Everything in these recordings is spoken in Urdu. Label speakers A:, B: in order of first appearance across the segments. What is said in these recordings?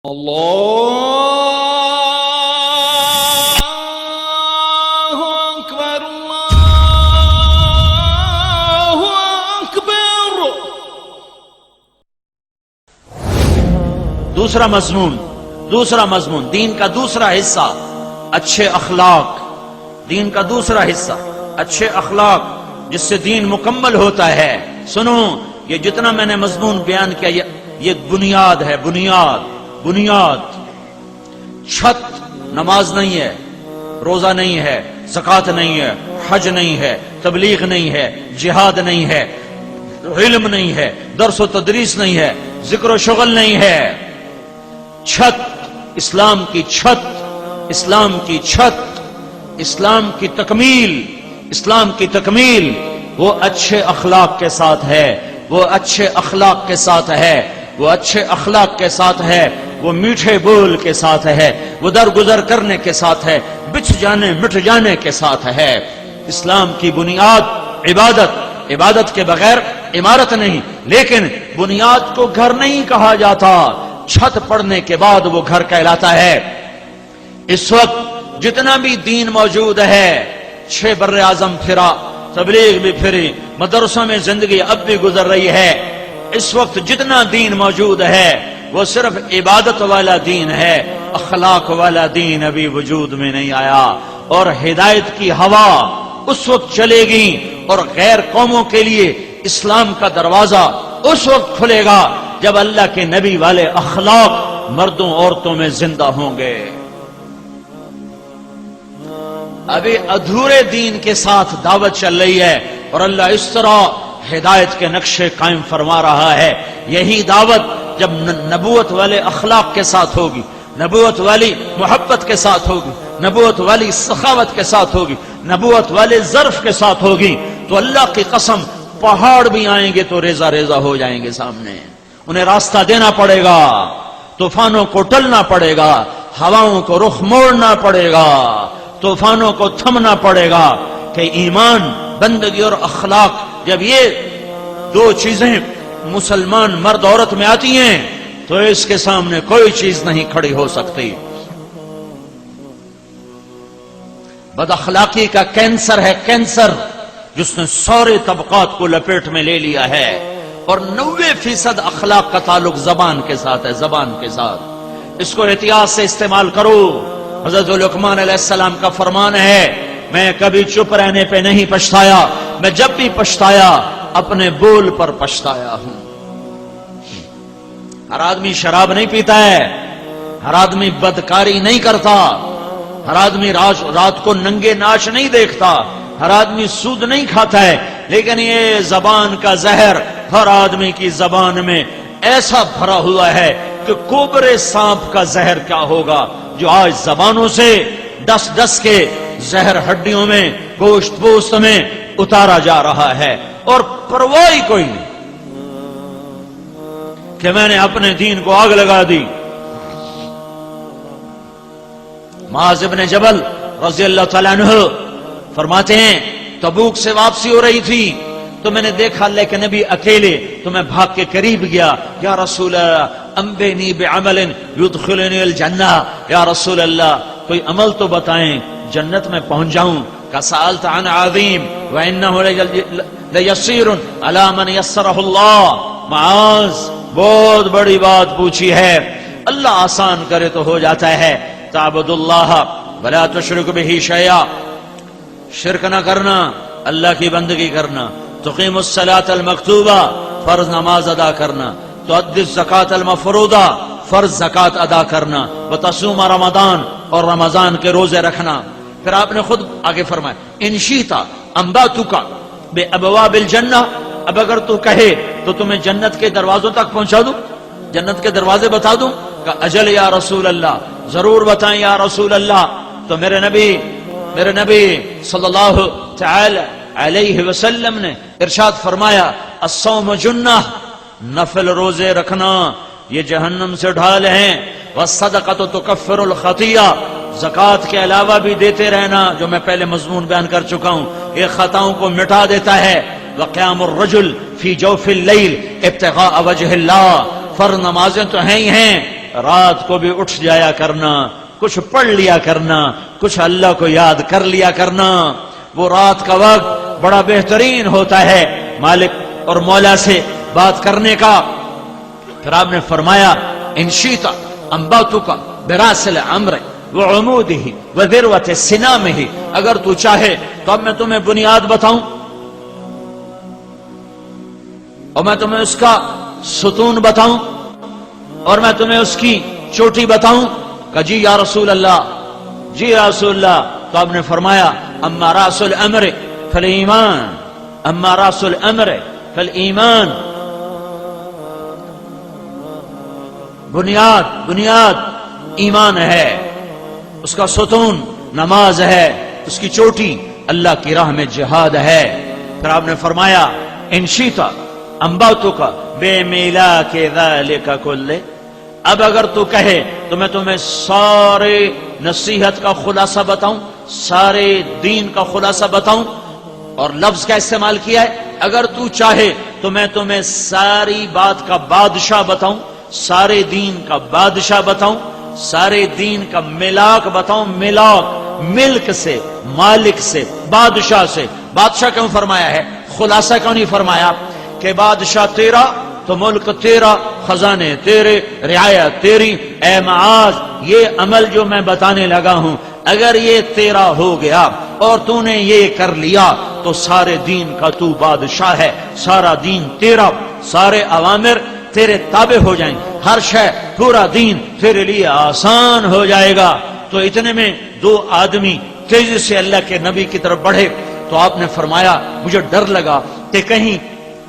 A: اللہ اکبر اللہ اکبر۔
B: دوسرا مضمون دین کا دوسرا حصہ اچھے اخلاق۔ دین کا دوسرا حصہ اچھے اخلاق، جس سے دین مکمل ہوتا ہے۔ سنو، یہ جتنا میں نے مضمون بیان کیا یہ بنیاد ہے، بنیاد۔ چھت نماز نہیں ہے، روزہ نہیں ہے، زکوٰۃ نہیں ہے، حج نہیں ہے، تبلیغ نہیں ہے، جہاد نہیں ہے، علم نہیں ہے، درس و تدریس نہیں ہے، ذکر و شغل نہیں ہے۔ چھت، اسلام کی چھت، اسلام کی چھت، اسلام کی تکمیل، اسلام کی تکمیل وہ اچھے اخلاق کے ساتھ ہے، وہ اچھے اخلاق کے ساتھ ہے، وہ اچھے اخلاق کے ساتھ ہے، وہ میٹھے بول کے ساتھ ہے، وہ درگزر کرنے کے ساتھ ہے، بچھ جانے مٹ جانے کے ساتھ ہے۔ اسلام کی بنیاد عبادت کے بغیر عمارت نہیں، لیکن بنیاد کو گھر نہیں کہا جاتا، چھت پڑنے کے بعد وہ گھر کہلاتا ہے۔ اس وقت جتنا بھی دین موجود ہے، 6 بر اعظم پھرا، تبلیغ بھی پھری، مدرسوں میں زندگی اب بھی گزر رہی ہے۔ اس وقت جتنا دین موجود ہے وہ صرف عبادت والا دین ہے، اخلاق والا دین ابھی وجود میں نہیں آیا۔ اور ہدایت کی ہوا اس وقت چلے گی اور غیر قوموں کے لیے اسلام کا دروازہ اس وقت کھلے گا جب اللہ کے نبی والے اخلاق مردوں عورتوں میں زندہ ہوں گے۔ ابھی ادھورے دین کے ساتھ دعوت چل رہی ہے، اور اللہ اس طرح ہدایت کے نقشے قائم فرما رہا ہے۔ یہی دعوت جب نبوت والے اخلاق کے ساتھ ہوگی، نبوت والی محبت کے ساتھ ہوگی، نبوت والی سخاوت کے ساتھ ہوگی، نبوت والے ظرف کے ساتھ ہوگی، تو اللہ کی قسم پہاڑ بھی آئیں گے تو ریزہ ریزہ ہو جائیں گے سامنے۔ انہیں راستہ دینا پڑے گا، طوفانوں کو ٹلنا پڑے گا، ہواؤں کو رخ موڑنا پڑے گا، طوفانوں کو تھمنا پڑے گا کہ ایمان، بندگی اور اخلاق جب یہ دو چیزیں مسلمان مرد عورت میں آتی ہیں تو اس کے سامنے کوئی چیز نہیں کھڑی ہو سکتی۔ بد اخلاقی کا کینسر ہے، کینسر، جس نے سارے طبقات کو لپیٹ میں لے لیا ہے، اور 90% اخلاق کا تعلق زبان کے ساتھ ہے، زبان کے ساتھ۔ اس کو احتیاط سے استعمال کرو۔ حضرت لقمان علیہ السلام کا فرمان ہے، میں کبھی چپ رہنے پہ نہیں پچھتایا، میں جب بھی پچھتایا اپنے بول پر پچھتایا ہوں۔ ہر آدمی شراب نہیں پیتا ہے، ہر آدمی بدکاری نہیں کرتا، ہر آدمی رات کو ننگے ناچ نہیں دیکھتا، ہر آدمی سود نہیں کھاتا ہے، لیکن یہ زبان کا زہر ہر آدمی کی زبان میں ایسا بھرا ہوا ہے کہ کوبرے سانپ کا زہر کیا ہوگا، جو آج زبانوں سے ڈس کے زہر ہڈیوں میں، گوشت پوست میں اتارا جا رہا ہے، اور پرواہ کوئی نہیں کہ میں نے اپنے دین کو آگ لگا دی۔ معاذ بن جبل رضی اللہ تعالیٰ عنہ فرماتے ہیں، تبوک سے واپسی ہو رہی تھی تو میں نے دیکھا اللہ کے نبی اکیلے، تو میں بھاگ کے قریب گیا، یا رسول اللہ انبئنی بعمل یدخلنی الجنہ، یا رسول اللہ کوئی عمل تو بتائیں جنت میں پہنچ جاؤں۔ کہ سألت عن عظیم وإنه لیسیر علی من یسرہ اللہ، معاذ بہت بڑی بات پوچھی ہے، اللہ آسان کرے تو ہو جاتا ہے۔ تعبد اللہ ولا تشرک بہ شیئا، شرک نہ کرنا، اللہ کی بندگی کرنا، تقیم الصلاۃ المکتوبہ، فرض نماز ادا کرنا، تؤدی الزکاۃ المفروضہ، فرض زکات ادا کرنا، وتصوم رمضان، اور رمضان کے روزے رکھنا۔ پھر آپ نے خود آگے فرمایا، ان شئت انبأتک بابواب الجنہ، اب اگر تو کہے تو تمہیں جنت کے دروازوں تک پہنچا دوں، جنت کے دروازے بتا دوں؟ کہ اجل یا رسول اللہ، ضرور بتائیں یا رسول اللہ۔ تو میرے نبی صلی اللہ تعالی علیہ وسلم نے ارشاد فرمایا، الصوم جنہ، نفل روزے رکھنا یہ جہنم سے ڈھال ہیں، والصدقۃ تکفر الخطیہ، زکوٰۃ کے علاوہ بھی دیتے رہنا، جو میں پہلے مضمون بیان کر چکا ہوں، یہ خطاؤں کو مٹا دیتا ہے۔ وقیام الرجل فی جوف اللیل ابتغاء وجہ اللہ، فرض نمازیں تو ہیں ہی ہیں، رات کو بھی اٹھ جایا کرنا، کچھ پڑھ لیا کرنا، کچھ اللہ کو یاد کر لیا کرنا. وہ رات کا وقت بڑا بہترین ہوتا ہے مالک اور مولا سے بات کرنے کا. پھر آپ نے فرمایا ان شئت انبأتک براس الامر وعمودہ وذروۃ سنامہ، اگر تو چاہے تو اب میں تمہیں بنیاد بتاؤں اور میں تمہیں اس کا ستون بتاؤں اور میں تمہیں اس کی چوٹی بتاؤں. کہ جی یا رسول اللہ، جی یا رسول اللہ. تو آپ نے فرمایا اما راس الامر فالایمان، اما راس الامر فالایمان. بنیاد ایمان ہے، اس کا ستون نماز ہے، اس کی چوٹی اللہ کی راہ میں جہاد ہے. پھر آپ نے فرمایا ان شئت انبأتک بمیلاک ذلک کلہ، اب اگر تو کہے تو میں تمہیں سارے نصیحت کا خلاصہ بتاؤں، سارے دین کا خلاصہ بتاؤں. اور لفظ کا استعمال کیا ہے اگر تو چاہے تو میں تمہیں ساری بات کا بادشاہ بتاؤں، سارے دین کا بادشاہ بتاؤں، سارے دین کا ملاک بتاؤں. ملاک ملک سے، مالک سے، بادشاہ سے. بادشاہ کیوں فرمایا ہے؟ خلاصہ کیوں نہیں فرمایا کہ بادشاہ تیرا تو ملک تیرا، خزانے تیرے، رعایت تیری. اے معاذ، یہ عمل جو میں بتانے لگا ہوں اگر یہ تیرا ہو گیا اور تو نے یہ کر لیا تو سارے دین کا تو بادشاہ ہے، سارا دین تیرا، سارے اوامر تیرے تابع ہو جائیں، ہر شے، پورا دین تیرے لیے آسان ہو جائے گا. تو اتنے میں دو آدمی تیزی سے اللہ کے نبی کی طرف بڑھے. تو آپ نے فرمایا مجھے ڈر لگا کہ کہیں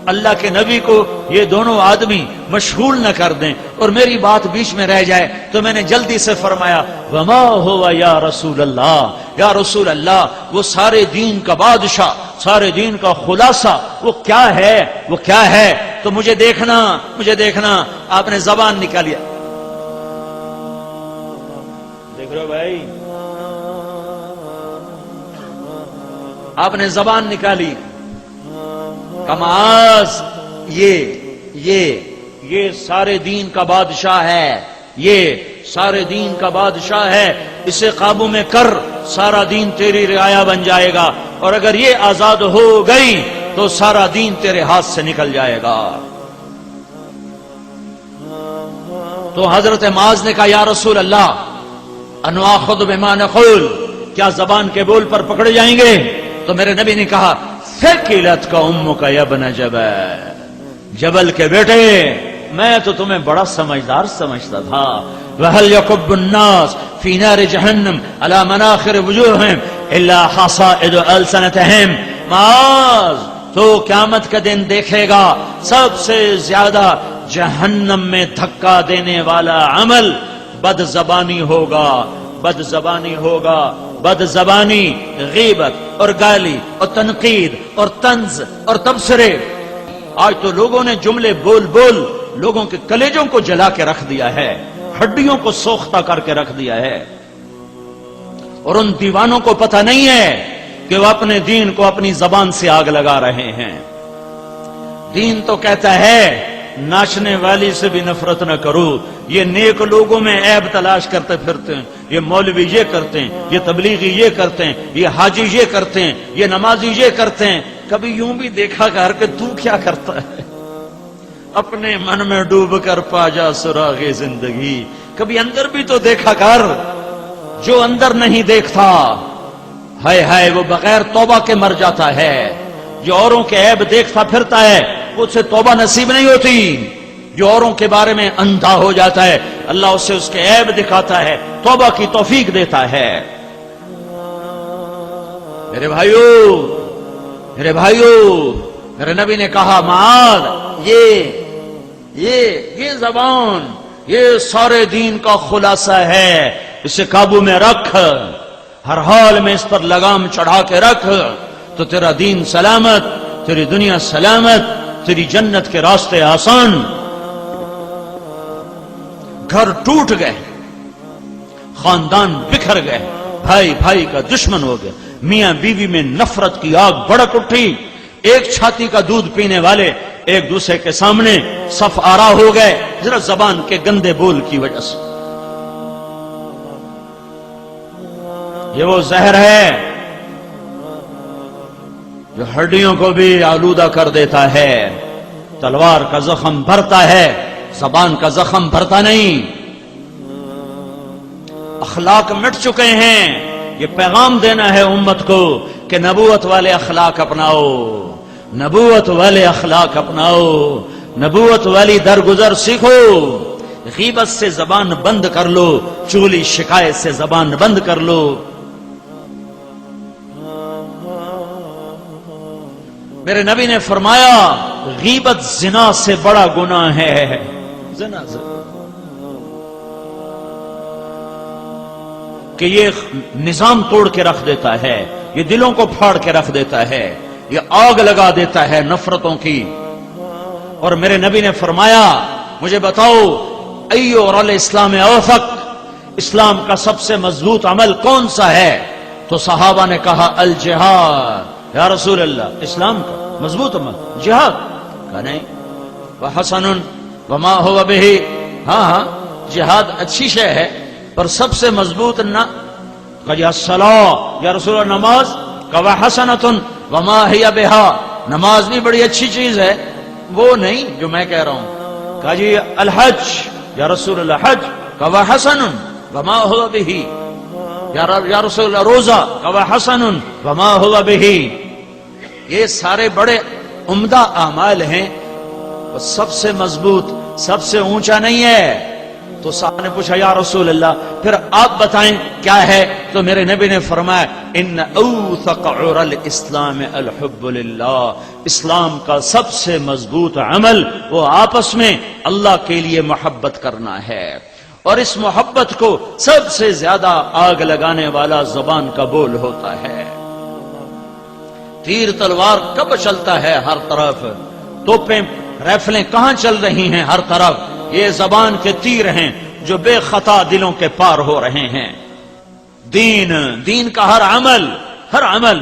B: اللہ کے نبی کو یہ دونوں آدمی مشغول نہ کر دیں اور میری بات بیچ میں رہ جائے. تو میں نے جلدی سے فرمایا وما ہوا یا رسول اللہ، یا رسول اللہ وہ سارے دین کا بادشاہ، سارے دین کا خلاصہ وہ کیا ہے، وہ کیا ہے؟ تو مجھے دیکھنا. آپ نے زبان نکالیا، دیکھ رہے ہو بھائی، آپ نے زبان نکالی. کماز یہ سارے دین کا بادشاہ ہے، یہ سارے دین کا بادشاہ ہے، اسے قابو میں کر، سارا دین تیری رعایا بن جائے گا. اور اگر یہ آزاد ہو گئی تو سارا دین تیرے ہاتھ سے نکل جائے گا. تو حضرت معاذ نے کہا یا رسول اللہ انواخذ بما نقول، کیا زبان کے بول پر پکڑے جائیں گے؟ تو میرے نبی نے کہا ثقلت کا امک یا ابن جبل، جبل کے بیٹے میں تو تمہیں بڑا سمجھدار سمجھتا تھا. وَهَلْ يَكُبُّ النَّاسِ فِي نَارِ جَهَنَّمَ عَلَى مَنَاخِرِ وُجُوهِهِمْ إِلَّا حَصَائِدُ أَلْسِنَتِهِمْ. معاذ تو قیامت کا دن دیکھے گا سب سے زیادہ جہنم میں دھکا دینے والا عمل بد زبانی ہوگا، بد زبانی ہوگا. بد زبانی، غیبت اور گالی اور تنقید اور طنز اور تبصرے. آج تو لوگوں نے جملے بول لوگوں کے کلیجوں کو جلا کے رکھ دیا ہے، ہڈیوں کو سوختہ کر کے رکھ دیا ہے. اور ان دیوانوں کو پتہ نہیں ہے کہ وہ اپنے دین کو اپنی زبان سے آگ لگا رہے ہیں. دین تو کہتا ہے ناچنے والی سے بھی نفرت نہ کرو. یہ نیک لوگوں میں عیب تلاش کرتے پھرتے ہیں، یہ مولوی یہ کرتے ہیں، یہ تبلیغی یہ کرتے ہیں، یہ حاجی یہ کرتے ہیں، یہ نمازی یہ کرتے ہیں. کبھی یوں بھی دیکھا کر کہ تو کیا کرتا ہے؟ اپنے من میں ڈوب کر پا جا سراغ زندگی. کبھی اندر بھی تو دیکھا کر، جو اندر نہیں دیکھتا ہائے وہ بغیر توبہ کے مر جاتا ہے. جو اوروں کے عیب دیکھتا پھرتا ہے اسے توبہ نصیب نہیں ہوتی. جو اوروں کے بارے میں اندھا ہو جاتا ہے اللہ اسے اس کے عیب دکھاتا ہے، توبہ کی توفیق دیتا ہے. میرے بھائیو میرے نبی نے کہا معاذ یہ زبان یہ سارے دین کا خلاصہ ہے، اسے قابو میں رکھ، ہر حال میں اس پر لگام چڑھا کے رکھ تو تیرا دین سلامت، تیری دنیا سلامت، تیری جنت کے راستے آسان. گھر ٹوٹ گئے، خاندان بکھر گئے، بھائی کا دشمن ہو گیا، میاں بیوی میں نفرت کی آگ بھڑک اٹھی. ایک چھاتی کا دودھ پینے والے ایک دوسرے کے سامنے صف آرا ہو گئے ذرا زبان کے گندے بول کی وجہ سے. یہ وہ زہر ہے جو ہڈیوں کو بھی آلودہ کر دیتا ہے. تلوار کا زخم بھرتا ہے، زبان کا زخم بھرتا نہیں. اخلاق مٹ چکے ہیں. یہ پیغام دینا ہے امت کو کہ نبوت والے اخلاق اپناؤ، نبوت والے اخلاق اپناؤ، نبوت والی درگزر سیکھو. غیبت سے زبان بند کر لو، چغلی شکایت سے زبان بند کر لو. میرے نبی نے فرمایا غیبت زنا سے بڑا گناہ ہے. زنا کہ یہ نظام توڑ کے رکھ دیتا ہے، یہ دلوں کو پھاڑ کے رکھ دیتا ہے، یہ آگ لگا دیتا ہے نفرتوں کی. اور میرے نبی نے فرمایا مجھے بتاؤ ایو رل اسلام اوثق، اسلام کا سب سے مضبوط عمل کون سا ہے؟ تو صحابہ نے کہا الجہاد. یا رسول اللہ اسلام کا مضبوط عمل جہاد؟ کہا نہیں. وحسن وما هو به، ہاں جہاد اچھی شے ہے پر سب سے مضبوط نہ. کہا جی الصلاۃ، یا رسول اللہ نماز؟ کہا وحسنۃ وما هي بها، نماز بھی بڑی اچھی چیز ہے، وہ نہیں جو میں کہہ رہا ہوں. کہا جی الحج، یا رسول اللہ حج؟ کہا وحسن وما هو به. یا رسول اللہ روزہ؟ کہا وحسن وما هو به. یہ سارے بڑے عمدہ اعمال ہیں، سب سے مضبوط سب سے اونچا نہیں ہے. تو صاحب نے پوچھا یا رسول اللہ پھر آپ بتائیں کیا ہے؟ تو میرے نبی نے فرمایا ان اوثق عر الاسلام الحب للہ، اسلام کا سب سے مضبوط عمل وہ آپس میں اللہ کے لیے محبت کرنا ہے. اور اس محبت کو سب سے زیادہ آگ لگانے والا زبان کا بول ہوتا ہے. تیر تلوار کب چلتا ہے ہر طرف، توپیں رائفلیں کہاں چل رہی ہیں ہر طرف؟ یہ زبان کے تیر ہیں جو بے خطا دلوں کے پار ہو رہے ہیں. دین کا ہر عمل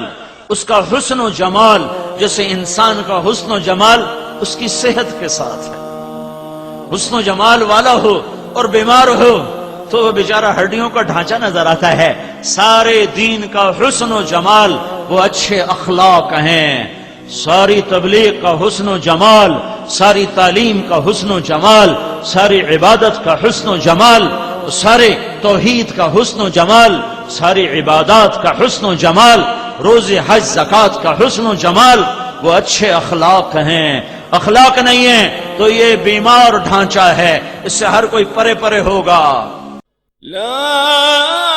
B: اس کا حسن و جمال، جیسے انسان کا حسن و جمال اس کی صحت کے ساتھ ہے. حسن و جمال والا ہو اور بیمار ہو تو وہ بیچارہ ہڈیوں کا ڈھانچہ نظر آتا ہے. سارے دین کا حسن و جمال وہ اچھے اخلاق ہیں. ساری تبلیغ کا حسن و جمال، ساری تعلیم کا حسن و جمال، ساری عبادت کا حسن و جمال، سارے توحید کا حسن و جمال، ساری عبادات کا حسن و جمال، روزے حج زکوٰۃ کا حسن و جمال وہ اچھے اخلاق ہیں. اخلاق نہیں ہیں تو یہ بیمار ڈھانچہ ہے، اس سے ہر کوئی پرے پرے ہوگا.
A: لا